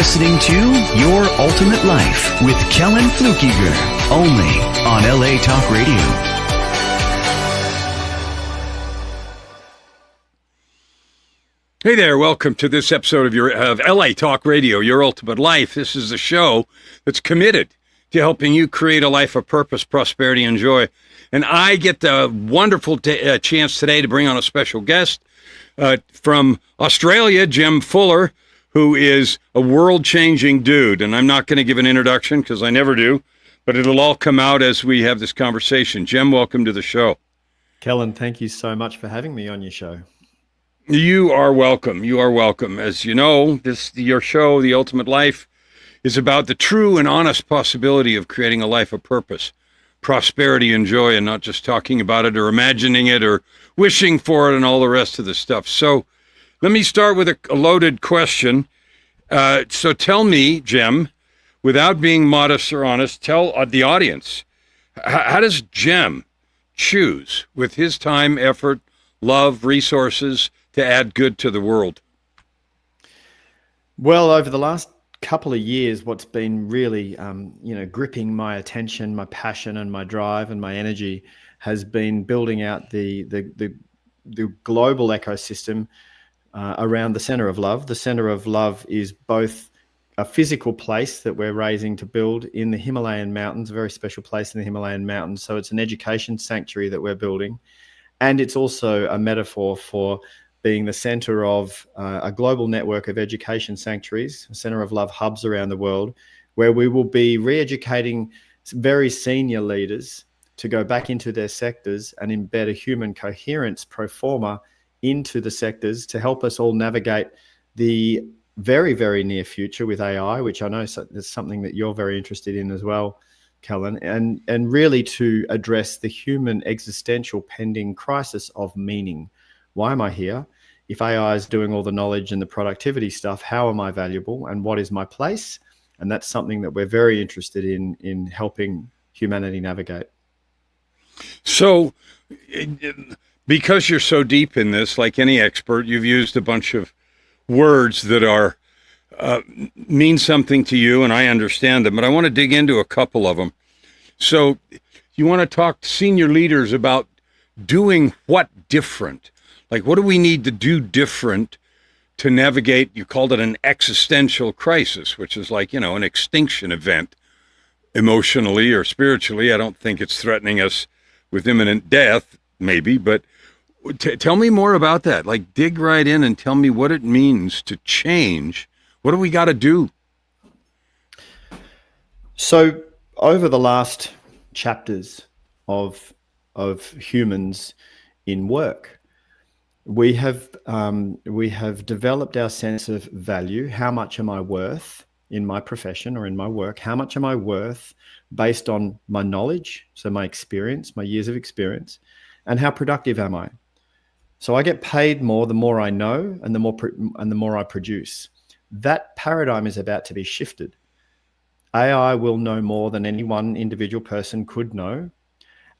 listening to Your Ultimate Life with Kellen Flukiger, only on LA Talk Radio. Hey there, welcome to this episode of LA Talk Radio, Your Ultimate Life. This is a show that's committed to helping you create a life of purpose, prosperity, and joy. And I get the wonderful chance today to bring on a special guest from Australia, Jem Fuller, who is a world-changing dude. And I'm not going to give an introduction because I never do, but it'll all come out as we have this conversation. Jem, welcome to the show. Kellen, thank you so much for having me on your show. You are welcome. You are welcome. As you know, your show, The Ultimate Life, is about the true and honest possibility of creating a life of purpose, prosperity, and joy, and not just talking about it or imagining it or wishing for it and all the rest of the stuff. So let me start with a loaded question. So tell me, Jem, without being modest or honest, tell the audience, how does Jem choose with his time, effort, love, resources to add good to the world? Well, over the last couple of years, what's been really, gripping my attention, my passion and my drive and my energy has been building out the global ecosystem around the Center of Love. The Center of Love is both a physical place that we're raising to build in the Himalayan mountains, a very special place in the Himalayan mountains. So it's an education sanctuary that we're building. And it's also a metaphor for being the center of a global network of education sanctuaries, a Center of Love hubs around the world, where we will be re-educating very senior leaders to go back into their sectors and embed a human coherence pro forma into the sectors to help us all navigate the very, very near future with AI, which I know is something that you're very interested in as well, Kellen, and really to address the human existential pending crisis of meaning. Why am I here? If AI is doing all the knowledge and the productivity stuff, how am I valuable and what is my place? And that's something that we're very interested in helping humanity navigate. So, because you're so deep in this, like any expert, you've used a bunch of words that are mean something to you, and I understand them, but I want to dig into a couple of them. So you want to talk to senior leaders about doing what different? Like, what do we need to do different to navigate, you called it an existential crisis, which is like, an extinction event emotionally or spiritually. I don't think it's threatening us with imminent death, maybe, but tell me more about that. Like, dig right in and tell me what it means to change. What do we got to do? So over the last chapters of humans in work, we have developed our sense of value. How much am I worth in my profession or in my work? How much am I worth based on my knowledge, so my experience, my years of experience, and how productive am I? So I get paid more the more I know and the more I produce. That paradigm is about to be shifted. AI will know more than any one individual person could know,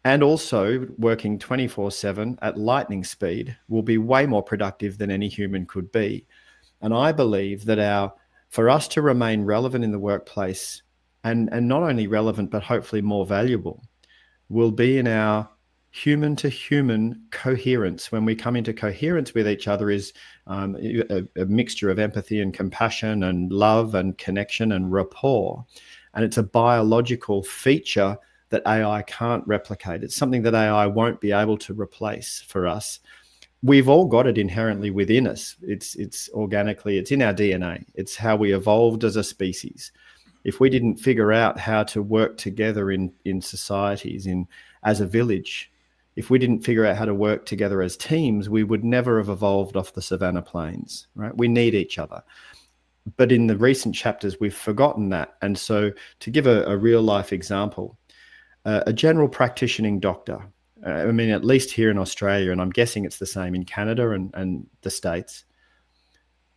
and also working 24/7 at lightning speed will be way more productive than any human could be. And I believe that for us to remain relevant in the workplace, and not only relevant, but hopefully more valuable, will be in our human to human coherence. When we come into coherence with each other is a mixture of empathy and compassion and love and connection and rapport. And it's a biological feature that AI can't replicate. It's something that AI won't be able to replace for us. We've all got it inherently within us. It's organically, it's in our DNA. It's how we evolved as a species. If we didn't figure out how to work together in societies, as a village, if we didn't figure out how to work together as teams, we would never have evolved off the savanna plains, right? We need each other. But in the recent chapters, we've forgotten that. And so to give a real life example, a general practicing doctor, at least here in Australia, and I'm guessing it's the same in Canada and the States,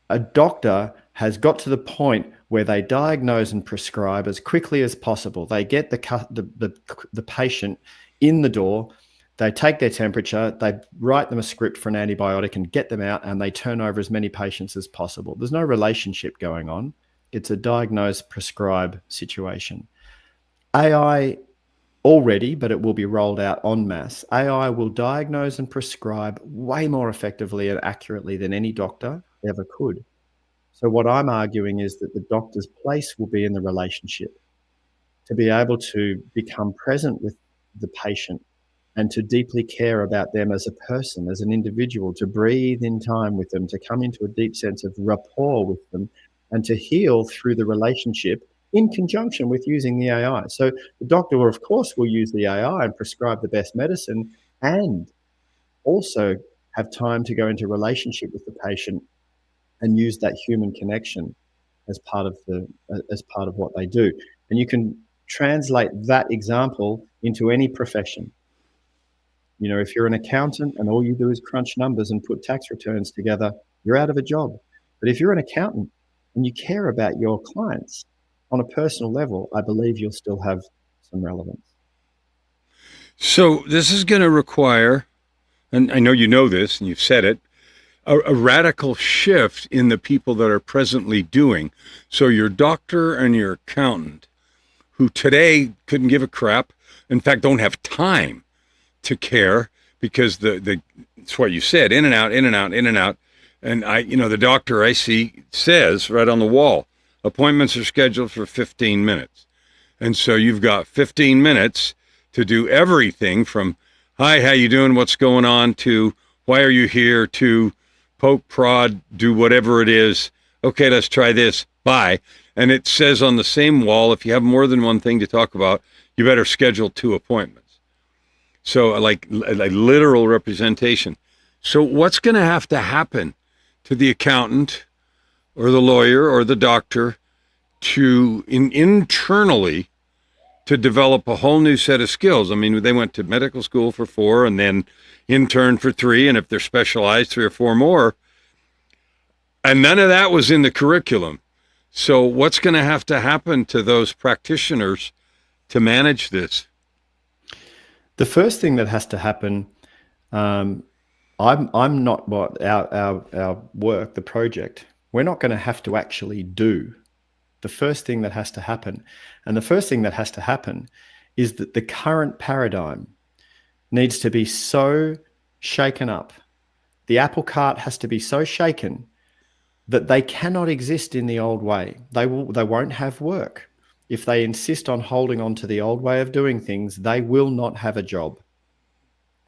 a doctor has got to the point where they diagnose and prescribe as quickly as possible. They get the patient in the door, they take their temperature, they write them a script for an antibiotic and get them out, and they turn over as many patients as possible. There's no relationship going on. It's a diagnose, prescribe situation. AI already, but it will be rolled out en masse. AI will diagnose and prescribe way more effectively and accurately than any doctor ever could. So what I'm arguing is that the doctor's place will be in the relationship, to be able to become present with the patient and to deeply care about them as a person, as an individual, to breathe in time with them, to come into a deep sense of rapport with them, and to heal through the relationship in conjunction with using the AI. So the doctor, of course, will use the AI and prescribe the best medicine, and also have time to go into relationship with the patient and use that human connection as part of what they do. And you can translate that example into any profession. You know, if you're an accountant and all you do is crunch numbers and put tax returns together, you're out of a job. But if you're an accountant and you care about your clients on a personal level, I believe you'll still have some relevance. So this is going to require, and I know you know this and you've said it, a radical shift in the people that are presently doing. So your doctor and your accountant, who today couldn't give a crap, in fact, don't have time to care because it's what you said, in and out, in and out, in and out. And the doctor I see says right on the wall, appointments are scheduled for 15 minutes. And so you've got 15 minutes to do everything from, hi, how you doing? What's going on? To, why are you here? To poke, prod, do whatever it is. Okay, let's try this. Bye. And it says on the same wall, if you have more than one thing to talk about, you better schedule 2 appointments. So like a literal representation. So what's going to have to happen to the accountant or the lawyer or the doctor to internally to develop a whole new set of skills? I mean, they went to medical school for 4 and then intern for 3. And if they're specialized, 3 or 4 more. And none of that was in the curriculum. So what's going to have to happen to those practitioners to manage this? The first thing that has to happen, I'm not what our work, the project, we're not going to have to actually do. The first thing that has to happen, and the first thing that has to happen is that the current paradigm needs to be so shaken up. The apple cart has to be so shaken that they cannot exist in the old way. They won't have work. If they insist on holding on to the old way of doing things, they will not have a job,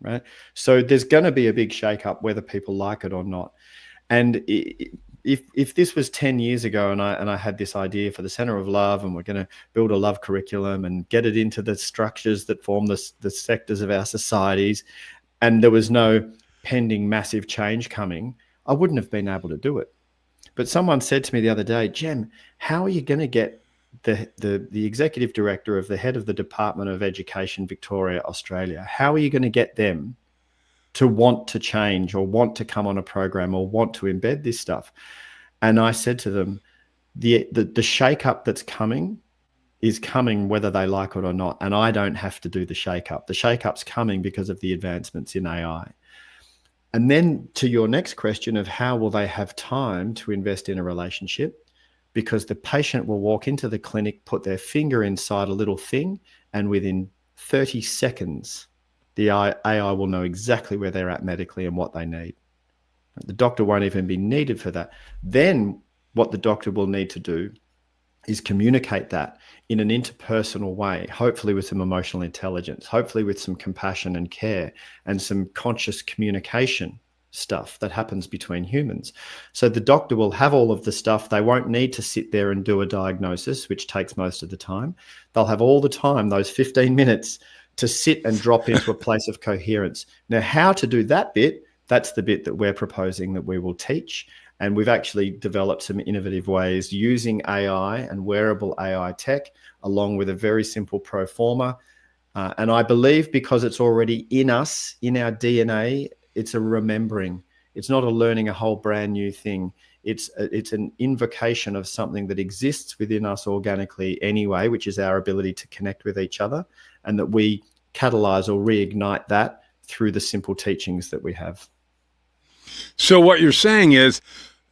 right? So there's going to be a big shake-up whether people like it or not. And if this was 10 years ago and I had this idea for the Center of Love and we're going to build a love curriculum and get it into the structures that form the sectors of our societies, and there was no pending massive change coming, I wouldn't have been able to do it. But someone said to me the other day, Jem, how are you going to get the executive director of the head of the Department of Education, Victoria, Australia, how are you going to get them to want to change or want to come on a program or want to embed this stuff? And I said to them, the shake-up that's coming is coming whether they like it or not. And I don't have to do the shake-up. The shake-up's coming because of the advancements in AI. And then to your next question of how will they have time to invest in a relationship? Because the patient will walk into the clinic, put their finger inside a little thing, and within 30 seconds, the AI will know exactly where they're at medically and what they need. The doctor won't even be needed for that. Then what the doctor will need to do is communicate that in an interpersonal way, hopefully with some emotional intelligence, hopefully with some compassion and care and some conscious communication stuff that happens between humans. So the doctor will have all of the stuff. They won't need to sit there and do a diagnosis, which takes most of the time. They'll have all the time, those 15 minutes, to sit and drop into a place of coherence. Now, how to do that bit, that's the bit that we're proposing that we will teach. And we've actually developed some innovative ways using AI and wearable AI tech, along with a very simple pro forma. And I believe because it's already in us, in our DNA, it's a remembering. It's not a learning a whole brand new thing. It's an invocation of something that exists within us organically anyway, which is our ability to connect with each other, and that we catalyze or reignite that through the simple teachings that we have. So what you're saying is,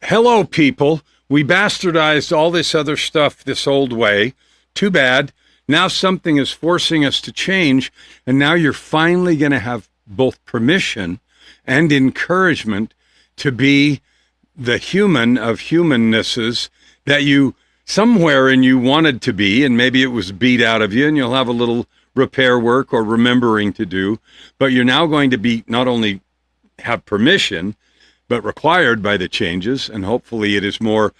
hello, people. We bastardized all this other stuff this old way. Too bad. Now something is forcing us to change, and now you're finally going to have both permission and encouragement to be the human of humannesses that you somewhere in you wanted to be, and maybe it was beat out of you, and you'll have a little repair work or remembering to do, but you're now going to be not only have permission, but required by the changes, and hopefully it is more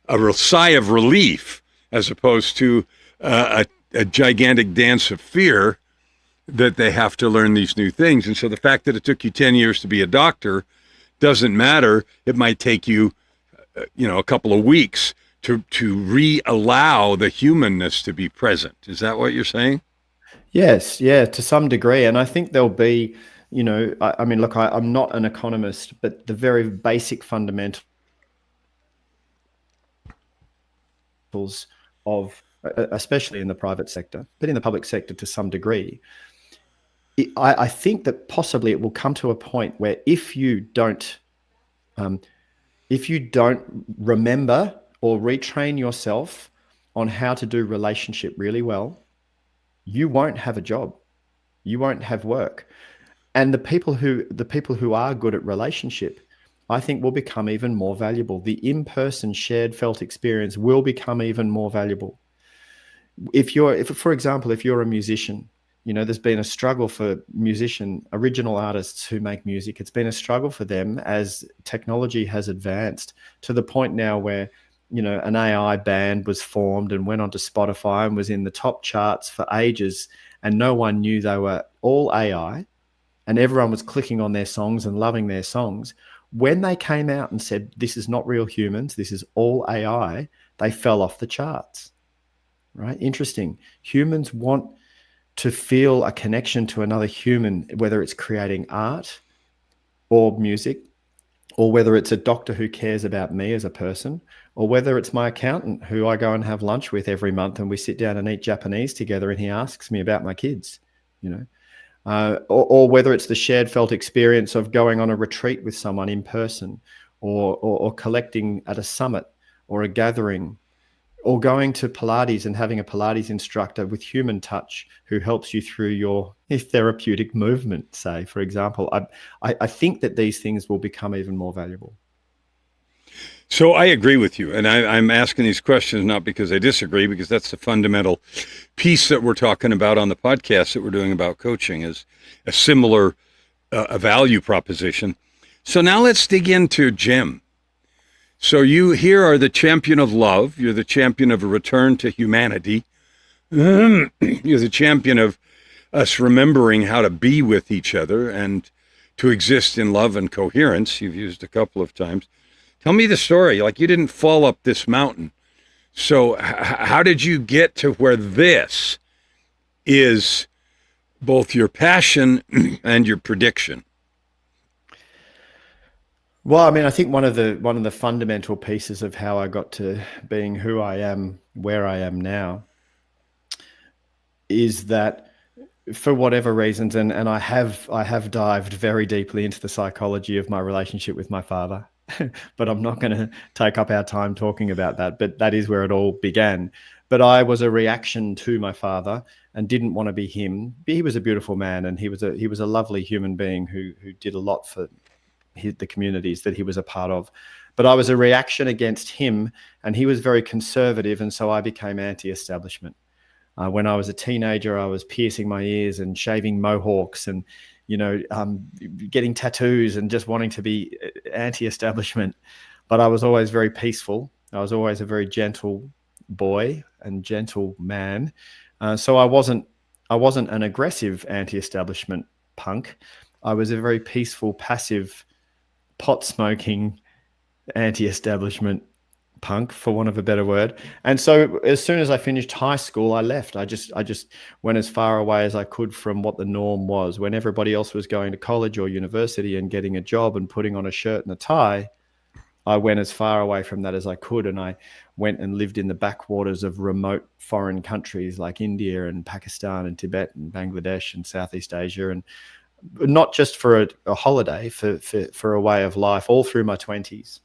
a sigh of relief as opposed to a gigantic dance of fear that they have to learn these new things. And so the fact that it took you 10 years to be a doctor doesn't matter. It might take you, a couple of weeks to re-allow the humanness to be present. Is that what you're saying? Yes, yeah, to some degree. And I think there'll be, I mean, look, I'm not an economist, but the very basic fundamentals of, especially in the private sector, but in the public sector to some degree, I think that possibly it will come to a point where if you don't remember or retrain yourself on how to do relationship really well, you won't have a job, you won't have work, and the people who are good at relationship, I think, will become even more valuable. The in-person shared felt experience will become even more valuable. For example, if you're a musician, there's been a struggle for original artists who make music. It's been a struggle for them as technology has advanced to the point now where, an AI band was formed and went onto Spotify and was in the top charts for ages, and no one knew they were all AI, and everyone was clicking on their songs and loving their songs. When they came out and said, this is not real humans, this is all AI, they fell off the charts, right? Interesting. Humans want to feel a connection to another human, whether it's creating art or music, or whether it's a doctor who cares about me as a person, or whether it's my accountant who I go and have lunch with every month and we sit down and eat Japanese together and he asks me about my kids, or whether it's the shared felt experience of going on a retreat with someone in person, or collecting at a summit or a gathering, or going to Pilates and having a Pilates instructor with human touch who helps you through your therapeutic movement, say, for example. I think that these things will become even more valuable. So I agree with you. And I'm asking these questions not because I disagree, because that's the fundamental piece that we're talking about on the podcast that we're doing about coaching, is a similar a value proposition. So now let's dig into Jem. So you here are the champion of love. You're the champion of a return to humanity. You're the champion of us remembering how to be with each other and to exist in love and coherence. You've used a couple of times. Tell me the story. Like, you didn't fall up this mountain. So how did you get to where this is both your passion and your prediction? Well, I mean, I think one of the fundamental pieces of how I got to being who I am, where I am now, is that for whatever reasons, and I have dived very deeply into the psychology of my relationship with my father, but I'm not going to take up our time talking about that. But that is where it all began. But I was a reaction to my father and didn't want to be him. He was a beautiful man, and he was a lovely human being who did a lot for the communities that he was a part of. But I was a reaction against him, and he was very conservative, and so I became anti-establishment. When I was a teenager, I was piercing my ears and shaving mohawks and, getting tattoos and just wanting to be anti-establishment. But I was always very peaceful. I was always a very gentle boy and gentle man. So I wasn't an aggressive anti-establishment punk. I was a very peaceful, passive, pot-smoking anti-establishment punk, for want of a better word. And so as soon as I finished high school, I left. I just went as far away as I could from what the norm was. When everybody else was going to college or university and getting a job and putting on a shirt and a tie, I went as far away from that as I could. And I went and lived in the backwaters of remote foreign countries like India and Pakistan and Tibet and Bangladesh and Southeast Asia, and not just for a holiday, for a way of life, all through my 20s.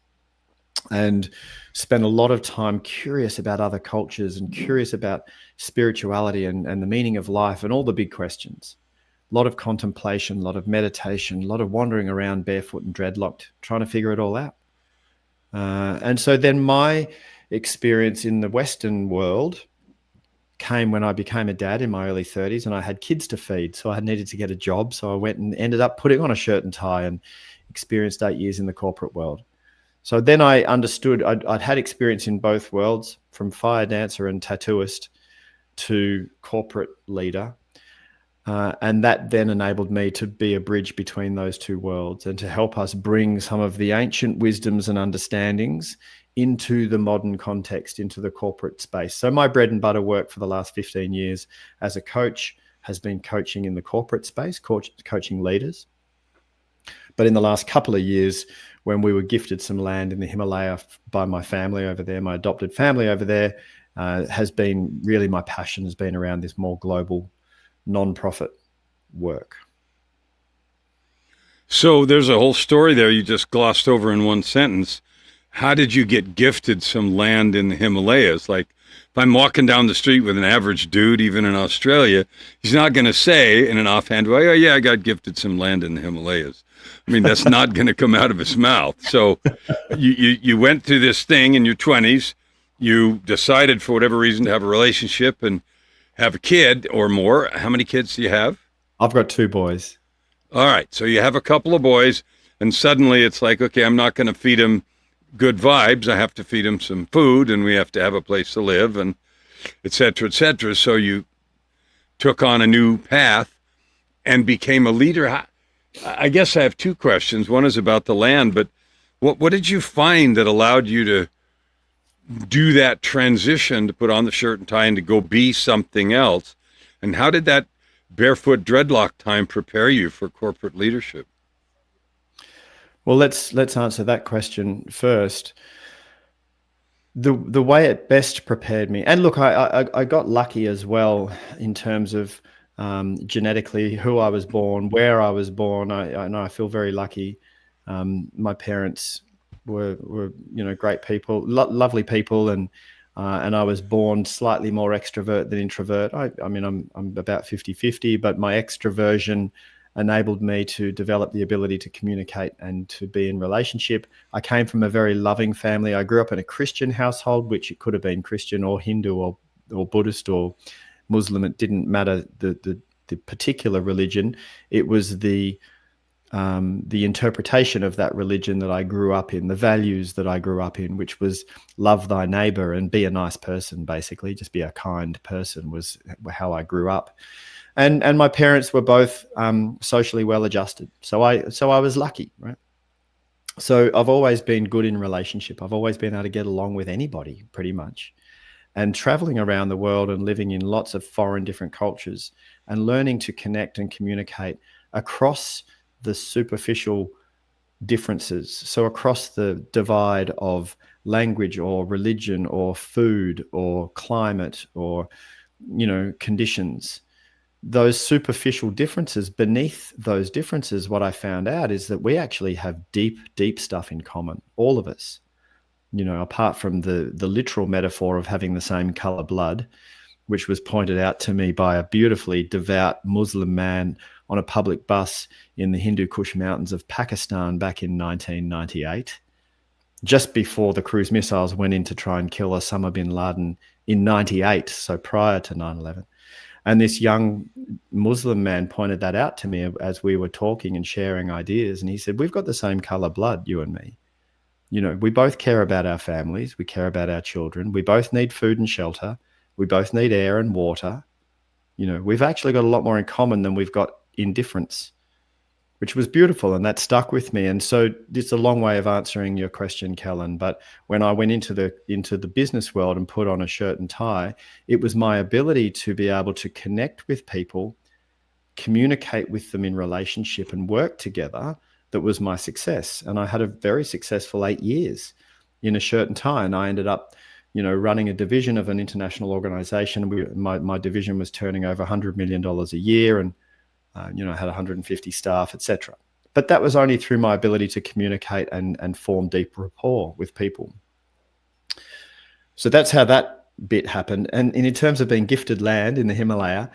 and spent a lot of time curious about other cultures and curious about spirituality and the meaning of life and all the big questions. A lot of contemplation, a lot of meditation, a lot of wandering around barefoot and dreadlocked, trying to figure it all out. And so then my experience in the Western world came when I became a dad in my early 30s, and I had kids to feed. So I needed to get a job. So I went and ended up putting on a shirt and tie and experienced 8 years in the corporate world. So then I understood I'd had experience in both worlds, from fire dancer and tattooist to corporate leader. And that then enabled me to be a bridge between those two worlds and to help us bring some of the ancient wisdoms and understandings into the modern context, into the corporate space. So my bread and butter work for the last 15 years as a coach has been coaching in the corporate space, coaching leaders. But in the last couple of years, when we were gifted some land in the Himalaya by my family over there, my adopted family over there, has been really my passion has been around this more global non-profit work. So there's a whole story there you just glossed over in one sentence. How did you get gifted some land in the Himalayas? Like, if I'm walking down the street with an average dude, even in Australia, he's not going to say in an offhand way, oh, yeah, I got gifted some land in the Himalayas. I mean, that's not going to come out of his mouth. So you went through this thing in your 20s. You decided for whatever reason to have a relationship and have a kid or more. How many kids do you have? I've got 2 boys. All right. So you have a couple of boys, and suddenly it's like, okay, I'm not going to feed them good vibes. I have to feed them some food, and we have to have a place to live, and et cetera, et cetera. So you took on a new path and became a leader. I guess I have 2 questions. One is about the land, but what did you find that allowed you to do that transition, to put on the shirt and tie and to go be something else? And how did that barefoot dreadlock time prepare you for corporate leadership? Well, let's answer that question first. The way it best prepared me, and look, I got lucky as well in terms of genetically who I was born, where I was born. I know I feel very lucky. My parents were great people, lovely people, and I was born slightly more extrovert than introvert. I mean, I'm about 50-50, but my extroversion enabled me to develop the ability to communicate and to be in relationship. I came from a very loving family. I grew up in a Christian household, which it could have been Christian or Hindu or Buddhist or Muslim. It didn't matter the particular religion. It was the interpretation of that religion that I grew up in, the values that I grew up in, which was love thy neighbor and be a nice person, basically. Just be a kind person was how I grew up. And my parents were both socially well adjusted. So I was lucky, right? So I've always been good in relationship. I've always been able to get along with anybody pretty much. And traveling around the world and living in lots of foreign different cultures and learning to connect and communicate across the superficial differences. So across the divide of language or religion or food or climate or, conditions. Those superficial differences, beneath those differences, what I found out is that we actually have deep, deep stuff in common, all of us. Apart from the literal metaphor of having the same color blood, which was pointed out to me by a beautifully devout Muslim man on a public bus in the Hindu Kush Mountains of Pakistan back in 1998, just before the cruise missiles went in to try and kill Osama bin Laden in 98, so prior to 9/11. And this young Muslim man pointed that out to me as we were talking and sharing ideas. And he said, we've got the same color blood, you and me. We both care about our families. We care about our children. We both need food and shelter. We both need air and water. We've actually got a lot more in common than we've got in difference, which was beautiful. And that stuck with me. And so it's a long way of answering your question, Kellen. But when I went into the business world and put on a shirt and tie, it was my ability to be able to connect with people, communicate with them in relationship and work together that was my success. And I had a very successful 8 years in a shirt and tie. And I ended up, running a division of an international organization. My division was turning over $100 million a year, and I had 150 staff, etc. But that was only through my ability to communicate and form deep rapport with people. So that's how that bit happened. And in terms of being gifted land in the Himalaya,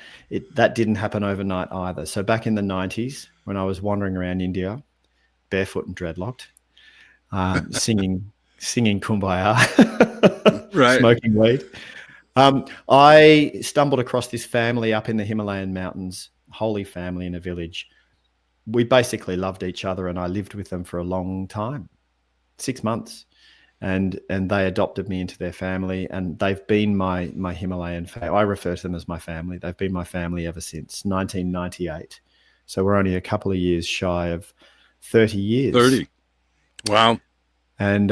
that didn't happen overnight either. So back in the 90s, when I was wandering around India, barefoot and dreadlocked, singing Kumbaya, Right. smoking weed, I stumbled across this family up in the Himalayan mountains, holy family in a village. We basically loved each other, and I lived with them for a long time, 6 months. And they adopted me into their family, and they've been my Himalayan family. I refer to them as my family. They've been my family ever since 1998. So we're only a couple of years shy of 30 years. 30. Wow. And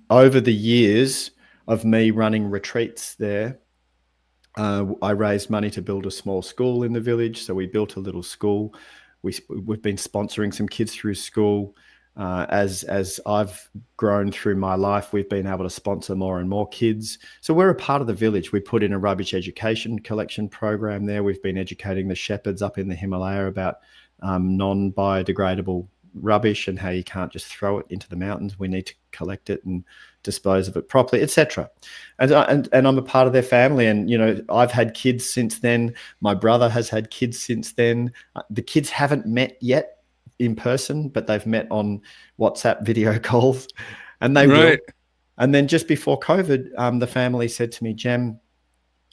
over the years of me running retreats there, I raised money to build a small school in the village. So we built a little school. We've been sponsoring some kids through school. As I've grown through my life, we've been able to sponsor more and more kids. So we're a part of the village. We put in a rubbish education collection program there. We've been educating the shepherds up in the Himalaya about non-biodegradable rubbish and how you can't just throw it into the mountains. We need to collect it and dispose of it properly, etc. And I'm a part of their family. And, you know, I've had kids since then. My brother has had kids since then. The kids haven't met yet in person, but they've met on WhatsApp video calls, and they will. And then just before COVID, the family said to me, Jem,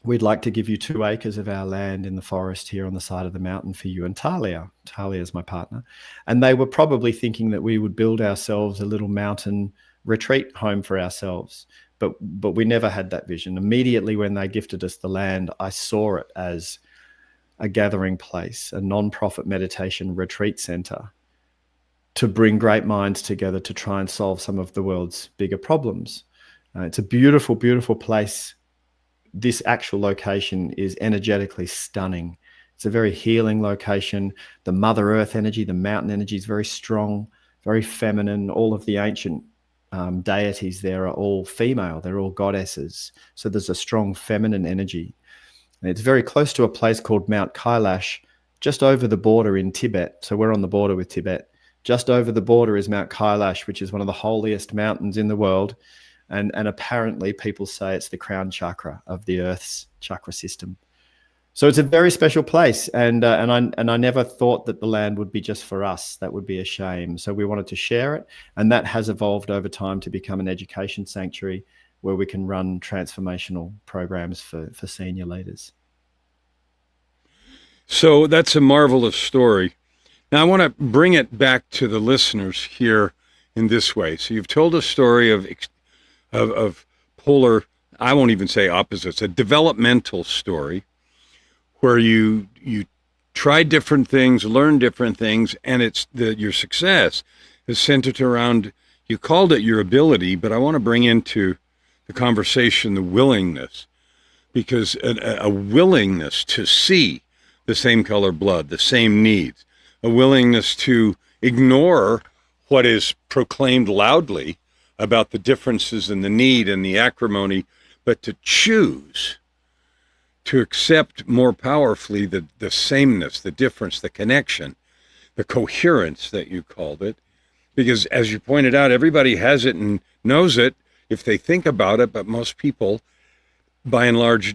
we'd like to give you 2 acres of our land in the forest here on the side of the mountain for you and Talia. Talia is my partner. And they were probably thinking that we would build ourselves a little mountain retreat home for ourselves. But we never had that vision. Immediately when they gifted us the land, I saw it as a gathering place, a non-profit meditation retreat center to bring great minds together to try and solve some of the world's bigger problems. It's a beautiful, beautiful place. This actual location is energetically stunning. It's a very healing location. The Mother Earth energy, the mountain energy is very strong, very feminine. All of the ancient deities there are all female. They're all goddesses. So there's a strong feminine energy. And it's very close to a place called Mount Kailash, just over the border in Tibet. So we're on the border with Tibet. Just over the border is Mount Kailash, which is one of the holiest mountains in the world. And apparently people say it's the crown chakra of the Earth's chakra system. So it's a very special place. And I never thought that the land would be just for us. That would be a shame. So we wanted to share it. And that has evolved over time to become an education sanctuary where we can run transformational programs for senior leaders. So that's a marvelous story. Now I want to bring it back to the listeners here in this way. So you've told a story of polar, I won't even say opposites, a developmental story where you tried different things, learned different things, and your success is centered around, you called it your ability, but I want to bring into the conversation the willingness, because a willingness to see the same color blood, the same needs, a willingness to ignore what is proclaimed loudly about the differences in the need and the acrimony, but to choose to accept more powerfully the sameness, the difference, the connection, the coherence that you called it. Because as you pointed out, everybody has it and knows it if they think about it, but most people, by and large,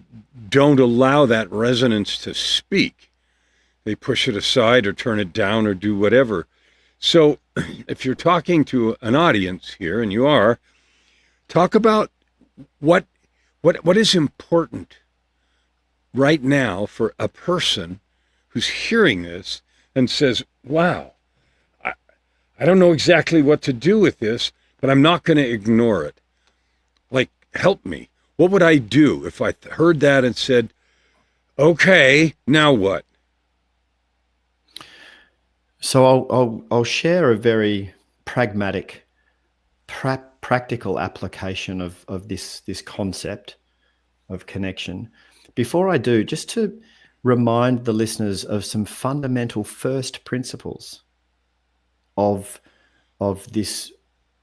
don't allow that resonance to speak. They push it aside or turn it down or do whatever. So if you're talking to an audience here, and you are, talk about what is important right now for a person who's hearing this and says, wow, I don't know exactly what to do with this, but I'm not going to ignore it. Like, help me. What would I do if I heard that and said, okay, now what? So I'll share a very pragmatic, practical application of this concept of connection. Before I do, just to remind the listeners of some fundamental first principles of this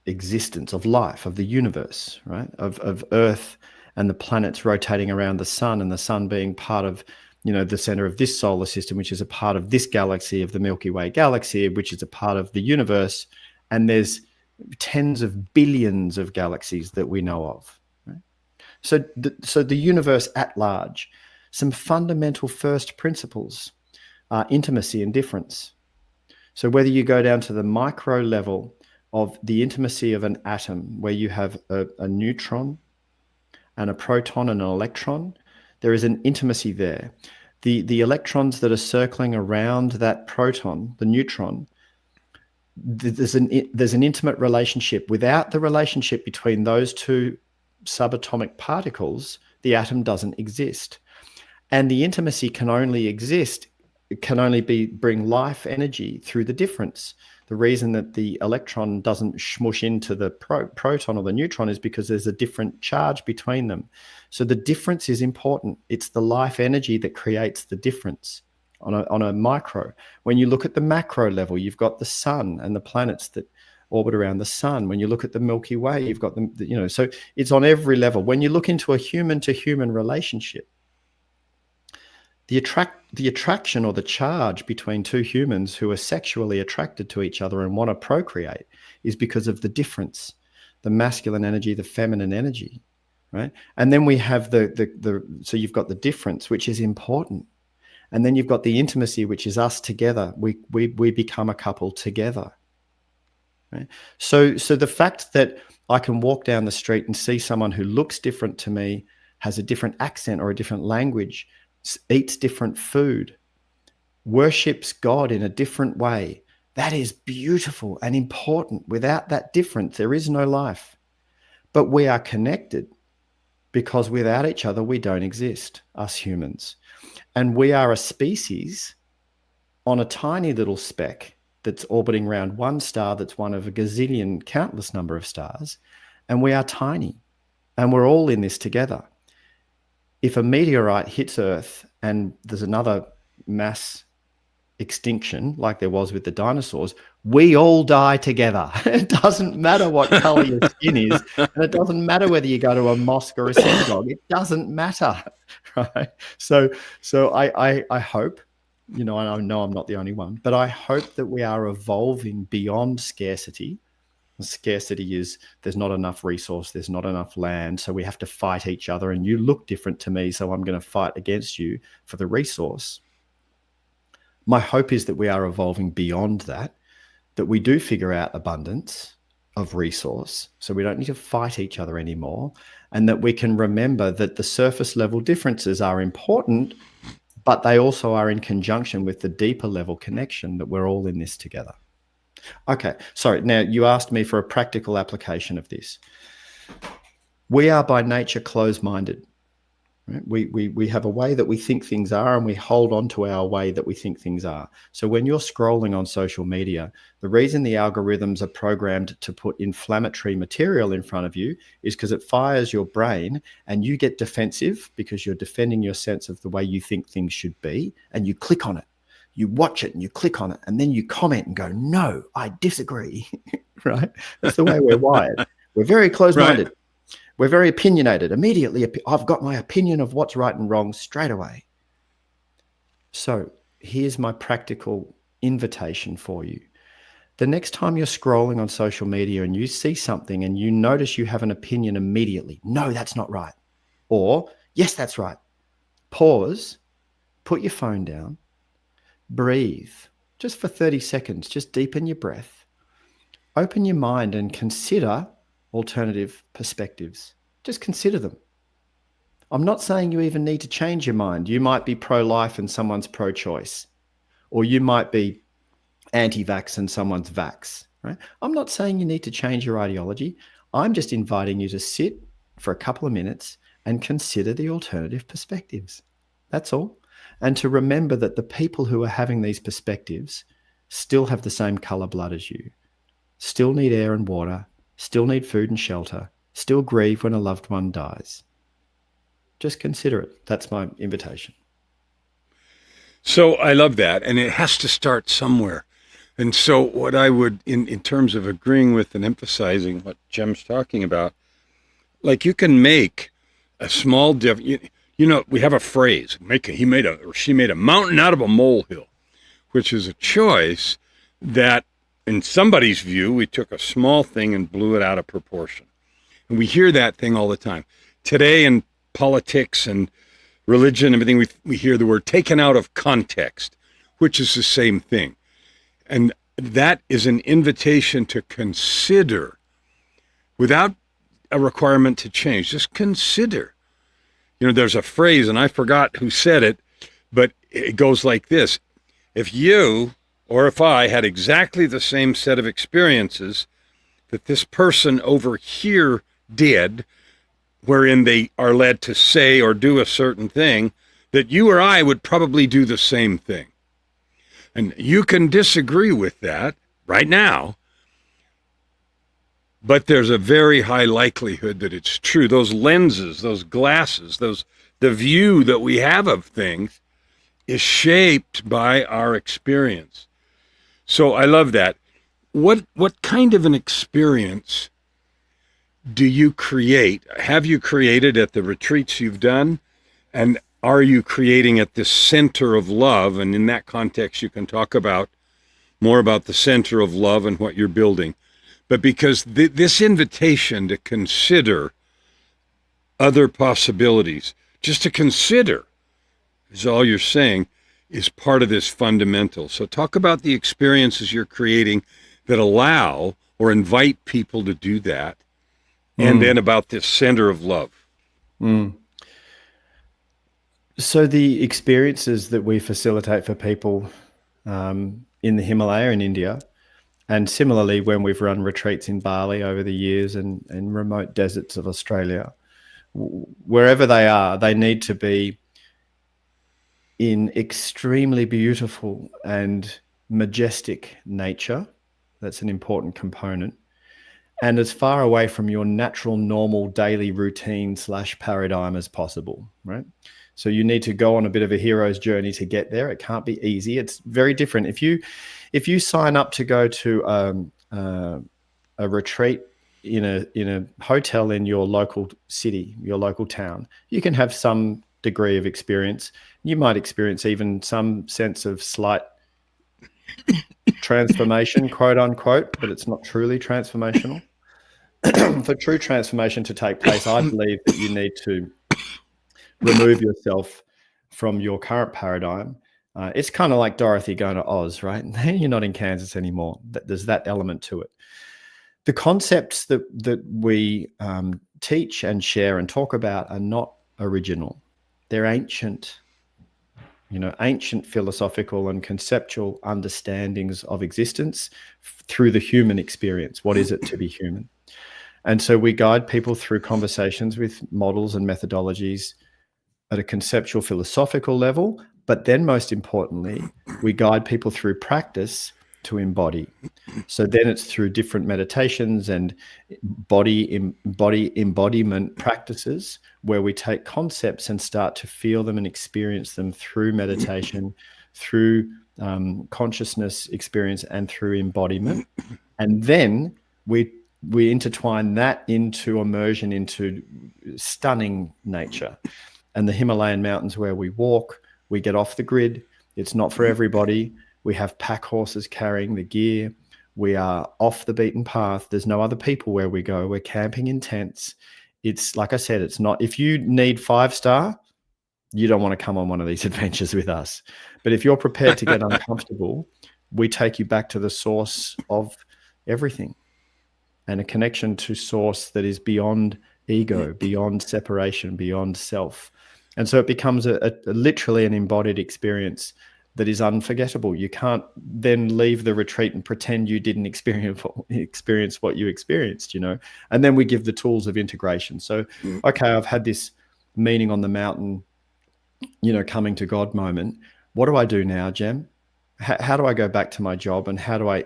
existence, of life, of the universe, right? Of Earth and the planets rotating around the sun, and the sun being part of the center of this solar system, which is a part of this galaxy, of the Milky Way galaxy, which is a part of the universe. And there's tens of billions of galaxies that we know of. Right? So the universe at large, some fundamental first principles are intimacy and difference. So whether you go down to the micro level of the intimacy of an atom, where you have a neutron and a proton and an electron, there is an intimacy there. The electrons that are circling around that proton, the neutron, there's an intimate relationship. Without the relationship between those two subatomic particles, the atom doesn't exist. And the intimacy can only bring life energy through the difference. The reason that the electron doesn't smush into the proton or the neutron is because there's a different charge between them. So the difference is important. It's the life energy that creates the difference on a micro. When you look at the macro level, you've got the sun and the planets that orbit around the sun. When you look at the Milky Way, you've got so it's on every level. When you look into a human to human relationship, the attraction or the charge between two humans who are sexually attracted to each other and want to procreate is because of the difference, the masculine energy, the feminine energy, right? And then we have so you've got the difference, which is important. And then you've got the intimacy, which is us together. We become a couple together, right? So the fact that I can walk down the street and see someone who looks different to me, has a different accent or a different language, eats different food, worships God in a different way, that is beautiful and important. Without that difference, there is no life. But we are connected because without each other, we don't exist, us humans. And we are a species on a tiny little speck that's orbiting around one star that's one of a gazillion, countless number of stars. And we are tiny. And we're all in this together. If a meteorite hits Earth and there's another mass extinction like there was with the dinosaurs, we all die together. It doesn't matter what color your skin is, and it doesn't matter whether you go to a mosque or a synagogue. It doesn't matter, right? So I hope, and I know I'm not the only one, but I hope that we are evolving beyond scarcity. Scarcity is there's not enough resource, there's not enough land, so we have to fight each other, and you look different to me, so I'm going to fight against you for the resource. My hope is that we are evolving beyond that we do figure out abundance of resource, so we don't need to fight each other anymore, and that we can remember that the surface level differences are important, but they also are in conjunction with the deeper level connection that we're all in this together. Okay, sorry. Now, you asked me for a practical application of this. We are by nature closed-minded. Right? We have a way that we think things are, and we hold on to our way that we think things are. So when you're scrolling on social media, the reason the algorithms are programmed to put inflammatory material in front of you is because it fires your brain, and you get defensive because you're defending your sense of the way you think things should be, and you click on it. You watch it and you click on it, and then you comment and go, no, I disagree, right? That's the way we're wired. We're very closed-minded. Right. We're very opinionated. Immediately, I've got my opinion of what's right and wrong straight away. So here's my practical invitation for you. The next time you're scrolling on social media and you see something and you notice you have an opinion immediately, no, that's not right. Or, yes, that's right. Pause, put your phone down, breathe just for 30 seconds, just deepen your breath, open your mind and consider alternative perspectives. Just consider them. I'm not saying you even need to change your mind. You might be pro-life and someone's pro-choice, or you might be anti-vax and someone's vax, right? I'm not saying you need to change your ideology. I'm just inviting you to sit for a couple of minutes and consider the alternative perspectives. That's all. And to remember that the people who are having these perspectives still have the same color blood as you, still need air and water, still need food and shelter, still grieve when a loved one dies. Just consider it. That's my invitation. So I love that. And it has to start somewhere. And so what I would, in terms of agreeing with and emphasizing what Jem's talking about, like you can make a small difference. we have a phrase, she made a mountain out of a molehill, which is a choice that in somebody's view, we took a small thing and blew it out of proportion. And we hear that thing all the time. Today in politics and religion, everything, we hear the word taken out of context, which is the same thing. And that is an invitation to consider without a requirement to change. Just consider. There's a phrase, and I forgot who said it, but it goes like this. If you or if I had exactly the same set of experiences that this person over here did, wherein they are led to say or do a certain thing, that you or I would probably do the same thing. And you can disagree with that right now, but there's a very high likelihood that it's true. Those lenses, those glasses, the view that we have of things is shaped by our experience. So I love that. What kind of an experience do you create? Have you created at the retreats you've done? And are you creating at the center of love? And in that context, you can talk more about the center of love and what you're building. But because this invitation to consider other possibilities, just to consider, is all you're saying, is part of this fundamental. So talk about the experiences you're creating that allow or invite people to do that, and then about this center of love. So the experiences that we facilitate for people in the Himalaya in India, and similarly when we've run retreats in Bali over the years and in remote deserts of Australia, wherever they are, they need to be in extremely beautiful and majestic nature. That's an important component. And as far away from your natural, normal daily routine / paradigm as possible, right? So you need to go on a bit of a hero's journey to get there. It can't be easy. It's very different. If you sign up to go to a retreat in a hotel in your local city, your local town, you can have some degree of experience. You might experience even some sense of slight transformation, quote unquote, but it's not truly transformational. For true transformation to take place, I believe that you need to remove yourself from your current paradigm. It's kind of like Dorothy going to Oz, right? You're not in Kansas anymore. There's that element to it. The concepts that we teach and share and talk about are not original. They're ancient. Ancient philosophical and conceptual understandings of existence through the human experience. What is it to be human? And so we guide people through conversations with models and methodologies at a conceptual philosophical level, but then most importantly, we guide people through practice to embody. So then it's through different meditations and body embodiment practices where we take concepts and start to feel them and experience them through meditation, through consciousness experience, and through embodiment. And then we intertwine that into immersion into stunning nature. And the Himalayan mountains where we walk, we get off the grid. It's not for everybody. We have pack horses carrying the gear. We are off the beaten path. There's no other people where we go. We're camping in tents. It's like I said, it's not, if you need 5-star, you don't want to come on one of these adventures with us. But if you're prepared to get uncomfortable, we take you back to the source of everything and a connection to source that is beyond ego, beyond separation, beyond self. And so it becomes a literally an embodied experience that is unforgettable. You can't then leave the retreat and pretend you didn't experience what you experienced, And then we give the tools of integration. So, okay, I've had this meaning on the mountain, coming to God moment. What do I do now, Jem? How do I go back to my job, and how do I,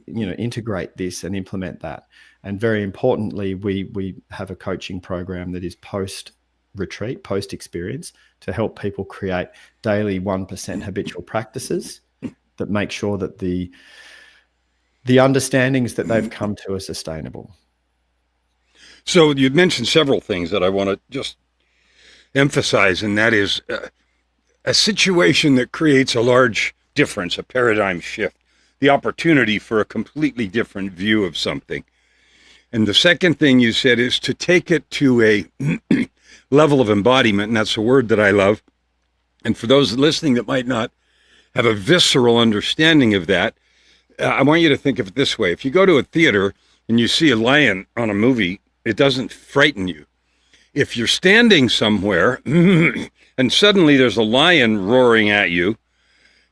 integrate this and implement that? And very importantly, we have a coaching program that is post-retreat, post-experience, to help people create daily 1% habitual practices that make sure that the understandings that they've come to are sustainable. So you've mentioned several things that I want to just emphasize, and that is a situation that creates a large difference, a paradigm shift, the opportunity for a completely different view of something. And the second thing you said is to take it to a level of embodiment, and that's a word that I love. And for those listening that might not have a visceral understanding of that, I want you to think of it this way. If you go to a theater and you see a lion on a movie, it doesn't frighten you. If you're standing somewhere and suddenly there's a lion roaring at you,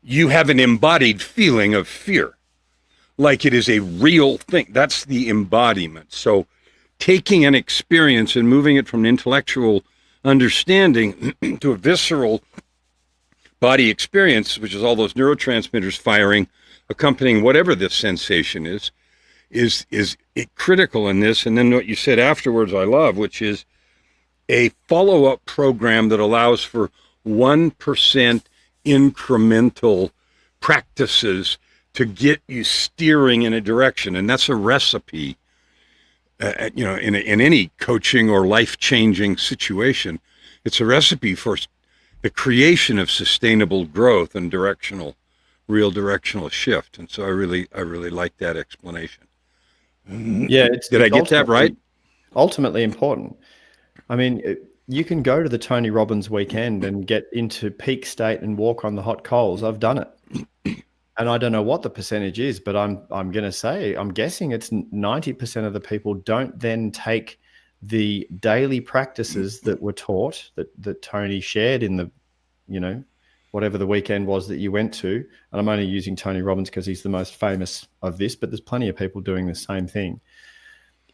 you have an embodied feeling of fear, like it is a real thing. That's the embodiment. So taking an experience and moving it from an intellectual understanding to a visceral body experience, which is all those neurotransmitters firing, accompanying whatever this sensation is it critical in this. And then what you said afterwards, I love, which is a follow-up program that allows for 1% incremental practices to get you steering in a direction. And that's a recipe, in any coaching or life-changing situation. It's a recipe for the creation of sustainable growth and real directional shift. And so I really like that explanation. Yeah, did I get that right? Ultimately important. I mean, you can go to the Tony Robbins weekend and get into peak state and walk on the hot coals. I've done it. And I don't know what the percentage is, but I'm going to say, I'm guessing it's 90% of the people don't then take the daily practices that were taught, that Tony shared in the, whatever the weekend was that you went to. And I'm only using Tony Robbins because he's the most famous of this, but there's plenty of people doing the same thing.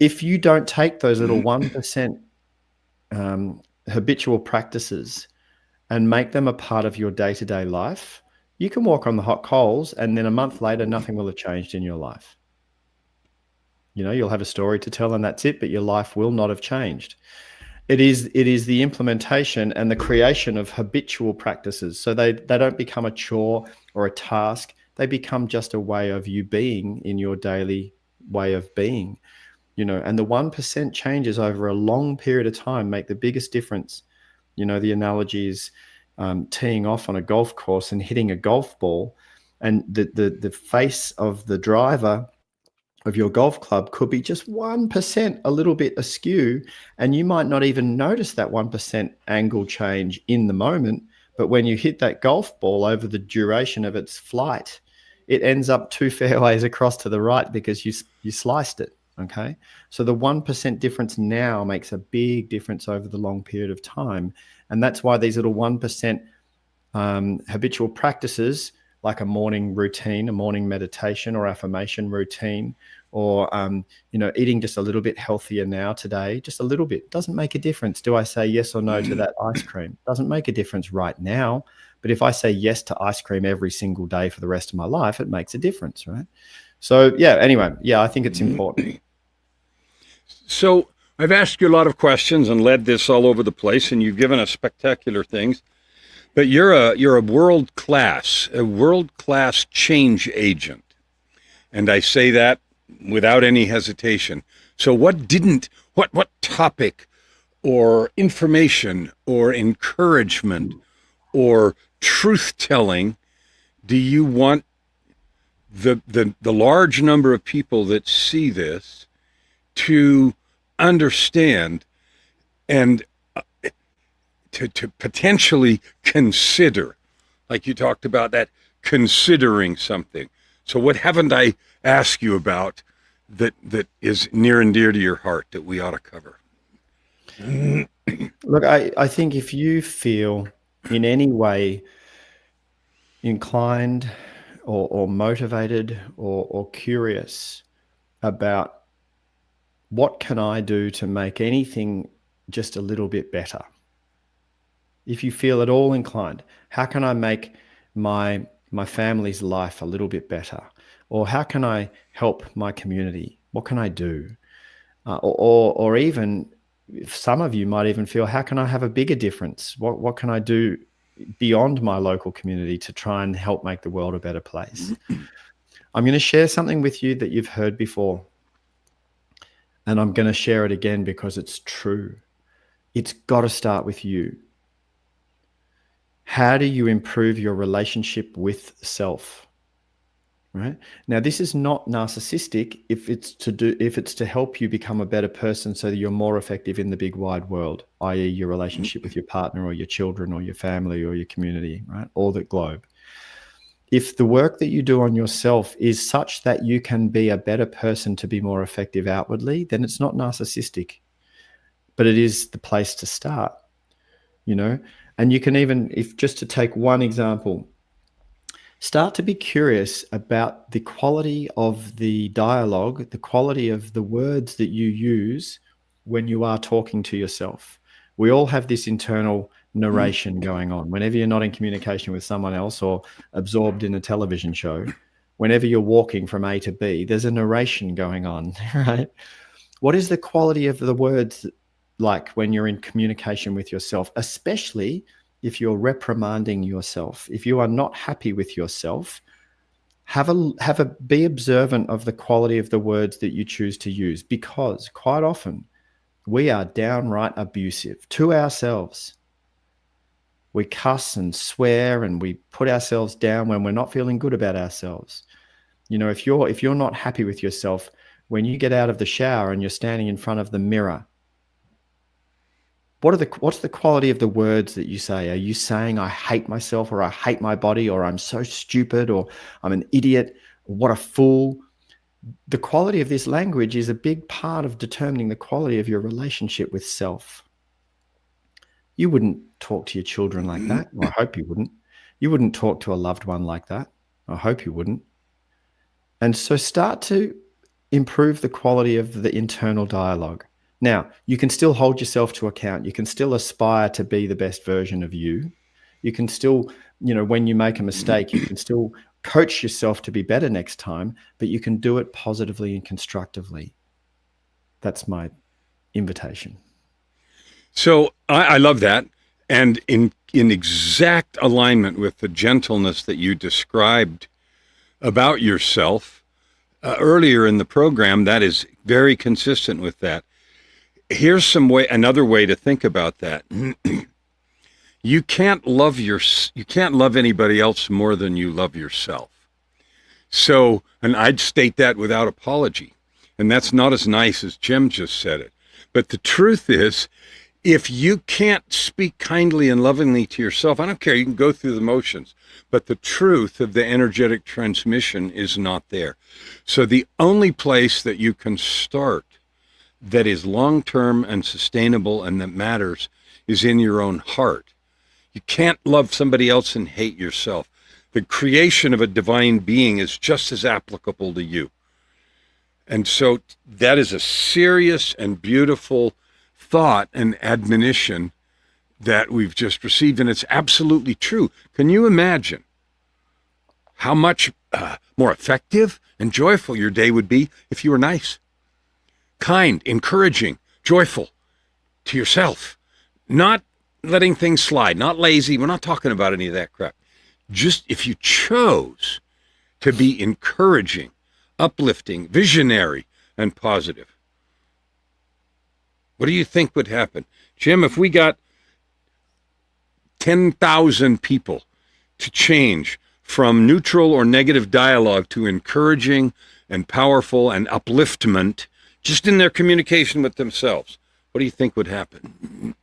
If you don't take those little 1% habitual practices and make them a part of your day-to-day life, you can walk on the hot coals, and then a month later, nothing will have changed in your life. You'll have a story to tell and that's it, but your life will not have changed. It is the implementation and the creation of habitual practices. So they don't become a chore or a task. They become just a way of you being in your daily way of being, and the 1% changes over a long period of time make the biggest difference. The analogy is teeing off on a golf course and hitting a golf ball, and the face of the driver of your golf club could be just 1% a little bit askew, and you might not even notice that 1% angle change in the moment, but when you hit that golf ball over the duration of its flight, it ends up 2 fairways across to the right because you sliced it. Okay, so the 1% difference now makes a big difference over the long period of time, and that's why these little 1% habitual practices, like a morning routine, a morning meditation or affirmation routine, or eating just a little bit healthier now today, just a little bit, doesn't make a difference. Do I say yes or no to that ice cream? Doesn't make a difference right now, but if I say yes to ice cream every single day for the rest of my life, it makes a difference, right? So I think it's important. So I've asked you a lot of questions and led this all over the place, and you've given us spectacular things. But you're a world class change agent, and I say that without any hesitation. So what topic or information or encouragement or truth telling do you want the large number of people that see this to understand and to potentially consider, like you talked about, that considering something? So what haven't I asked you about that is near and dear to your heart that we ought to cover? Look, I think if you feel in any way inclined or motivated or curious about what can I do to make anything just a little bit better? If you feel at all inclined, how can I make my family's life a little bit better? Or how can I help my community? What can I do? Or even, if some of you might even feel, how can I have a bigger difference? What can I do beyond my local community to try and help make the world a better place? I'm going to share something with you that you've heard before. And I'm going to share it again because it's true. It's got to start with you. How do you improve your relationship with self? Right? Now, this is not narcissistic if it's to help you become a better person so that you're more effective in the big wide world, i.e. your relationship with your partner or your children or your family or your community, right? Or the globe. If the work that you do on yourself is such that you can be a better person to be more effective outwardly, then it's not narcissistic, but it is the place to start, you know? And you can even, if just to take one example, start to be curious about the quality of the dialogue, the quality of the words that you use when you are talking to yourself. We all have this internal narration going on. Whenever you're not in communication with someone else or absorbed in a television show, whenever you're walking from A to B, there's a narration going on, right? What is the quality of the words like when you're in communication with yourself, especially if you're reprimanding yourself? If you are not happy with yourself, be observant of the quality of the words that you choose to use, because quite often we are downright abusive to ourselves. We cuss and swear and we put ourselves down when we're not feeling good about ourselves. You know, if you're not happy with yourself, when you get out of the shower and you're standing in front of the mirror, what's the quality of the words that you say? Are you saying I hate myself, or I hate my body, or I'm so stupid, or I'm an idiot, or what a fool? The quality of this language is a big part of determining the quality of your relationship with self. You wouldn't talk to your children like that, or I hope you wouldn't. You wouldn't talk to a loved one like that. I hope you wouldn't. And so start to improve the quality of the internal dialogue. Now, you can still hold yourself to account. You can still aspire to be the best version of you. You can still, when you make a mistake, you can still coach yourself to be better next time, but you can do it positively and constructively. That's my invitation. So I love that. And in exact alignment with the gentleness that you described about yourself earlier in the program, that is very consistent with that. Here's another way to think about that. You can't love anybody else more than you love yourself. So, and I'd state that without apology. And that's not as nice as Jem just said it. But the truth is, if you can't speak kindly and lovingly to yourself, I don't care, you can go through the motions, but the truth of the energetic transmission is not there. So the only place that you can start that is long-term and sustainable and that matters is in your own heart. You can't love somebody else and hate yourself. The creation of a divine being is just as applicable to you. And so that is a serious and beautiful thought and admonition that we've just received, and it's absolutely true. Can you imagine how much more effective and joyful your day would be if you were nice, kind, encouraging, joyful to yourself, not letting things slide, not lazy? We're not talking about any of that crap. Just if you chose to be encouraging, uplifting, visionary, and positive. What do you think would happen? Jem, if we got 10,000 people to change from neutral or negative dialogue to encouraging and powerful and upliftment just in their communication with themselves, what do you think would happen?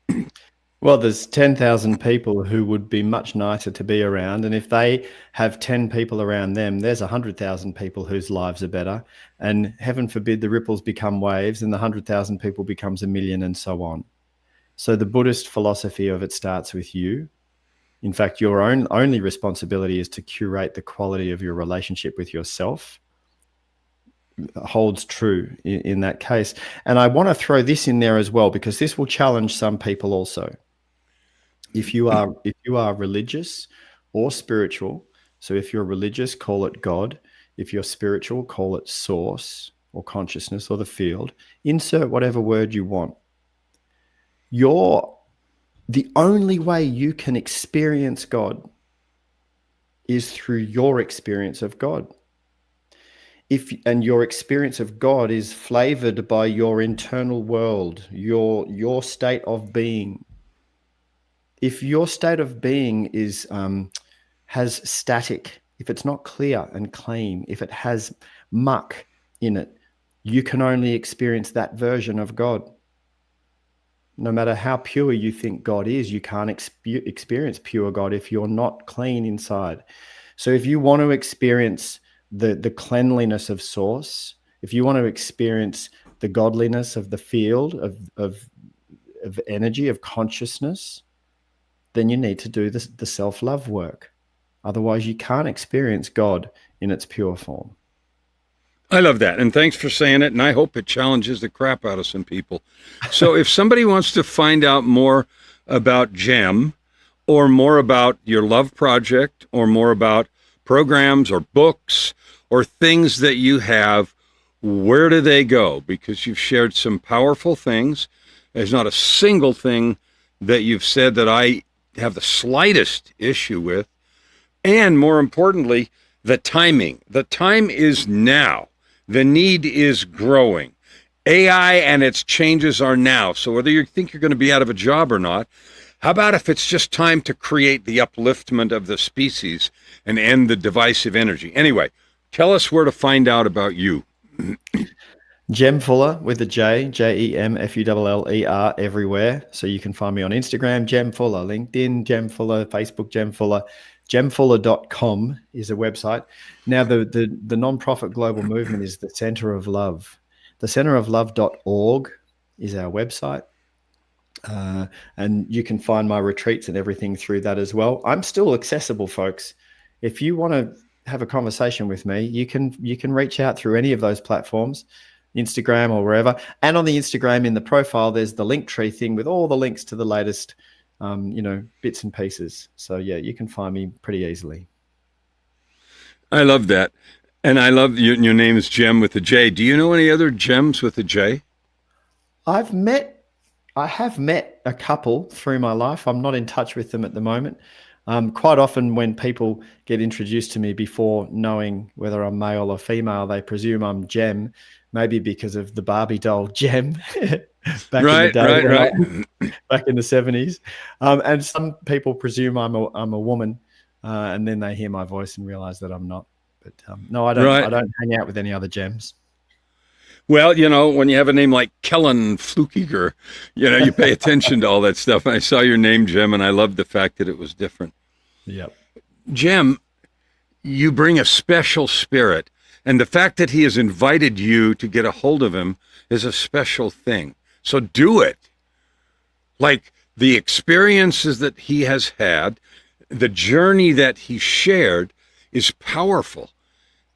Well, there's 10,000 people who would be much nicer to be around. And if they have 10 people around them, there's 100,000 people whose lives are better. And heaven forbid the ripples become waves and the 100,000 people becomes 1,000,000 and so on. So the Buddhist philosophy of it starts with you. In fact, your only responsibility is to curate the quality of your relationship with yourself. Holds true in that case. And I want to throw this in there as well, because this will challenge some people also. If you are religious or spiritual, so if you're religious, call it God. If you're spiritual, call it source or consciousness or the field. Insert whatever word you want. The only way you can experience God is through your experience of God. And your experience of God is flavored by your internal world, your state of being. if your state of being is has static, if it's not clear and clean, if it has muck in it, you can only experience that version of God. No matter how pure you think God is, you can't experience pure God if you're not clean inside. So if you want to experience the cleanliness of source, if you want to experience the godliness of the field of energy, of consciousness, then you need to do the self-love work. Otherwise, you can't experience God in its pure form. I love that. And thanks for saying it. And I hope it challenges the crap out of some people. So if somebody wants to find out more about Jem, or more about your love project, or more about programs or books or things that you have, where do they go? Because you've shared some powerful things. There's not a single thing that you've said that I have the slightest issue with. And more importantly, the timing. The time is now. The need is growing. AI and its changes are now. So whether you think you're going to be out of a job or not, how about if it's just time to create the upliftment of the species and end the divisive energy? Anyway, tell us where to find out about you. Jem Fuller with a J, JemFuller everywhere. So you can find me on Instagram, Jem Fuller, LinkedIn, Jem Fuller, Facebook, Jem Fuller. Jemfuller.com is a website. Now, the nonprofit global movement is the Center of Love. The centeroflove.org is our website. And you can find my retreats and everything through that as well. I'm still accessible, folks. If you want to have a conversation with me, you can reach out through any of those platforms, Instagram or wherever. And on the Instagram, in the profile, there's the Linktree thing with all the links to the latest bits and pieces. So yeah, you can find me pretty easily. I love that. And I love your name is Jem with a J. Do you know any other gems with a J? I have met a couple through my life. I'm not in touch with them at the moment. Quite often when people get introduced to me before knowing whether I'm male or female, they presume I'm Jem, maybe because of the Barbie doll Jem back in the day, back in the 70s. And some people presume I'm a woman, and then they hear my voice and realize that I'm not. But no, I don't. I don't hang out with any other Jems. Well, when you have a name like Kellen Flukiger, you pay attention to all that stuff. And I saw your name, Jem, and I loved the fact that it was different. Yep. Jem, you bring a special spirit. And the fact that he has invited you to get a hold of him is a special thing. So do it. Like the experiences that he has had, the journey that he shared is powerful.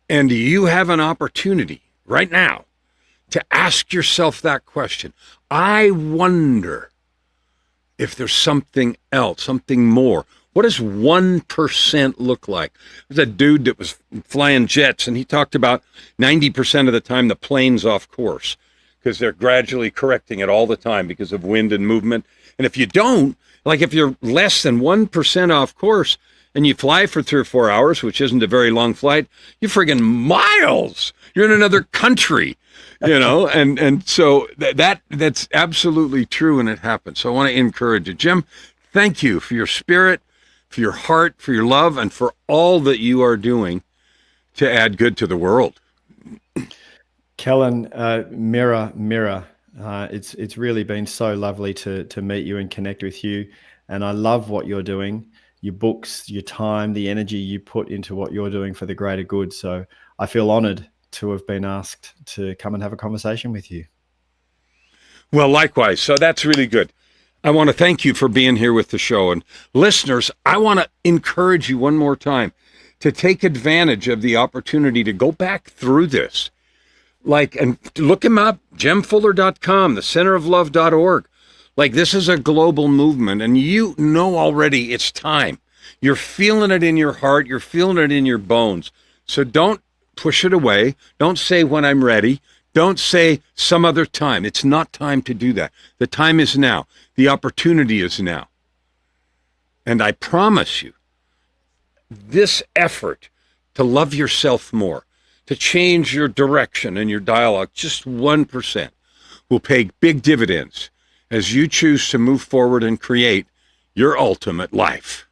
And you have an opportunity right now to ask yourself that question. I wonder if there's something else, something more. What does 1% look like? There's a dude that was flying jets, and he talked about 90% of the time the plane's off course because they're gradually correcting it all the time because of wind and movement. And if you don't, like if you're less than 1% off course and you fly for 3 or 4 hours, which isn't a very long flight, you're friggin' miles. You're in another country, and so that's absolutely true, and it happens. So I want to encourage you. Jem, thank you for your spirit, for your heart, for your love, and for all that you are doing to add good to the world. Kellen, mirror. It's really been so lovely to meet you and connect with you. And I love what you're doing, your books, your time, the energy you put into what you're doing for the greater good. So I feel honored to have been asked to come and have a conversation with you. Well, likewise. So that's really good. I want to thank you for being here with the show. And listeners, I want to encourage you one more time to take advantage of the opportunity to go back through this. And look him up, jemfuller.com, thecenteroflove.org. This is a global movement, and you know already it's time. You're feeling it in your heart. You're feeling it in your bones. So don't push it away. Don't say when I'm ready. Don't say some other time. It's not time to do that. The time is now. The opportunity is now. And I promise you, this effort to love yourself more, to change your direction and your dialogue, just 1%, will pay big dividends as you choose to move forward and create your ultimate life.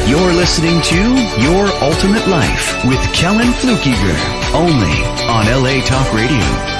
You're listening to Your Ultimate Life with Kellen Flukiger, only on LA Talk Radio.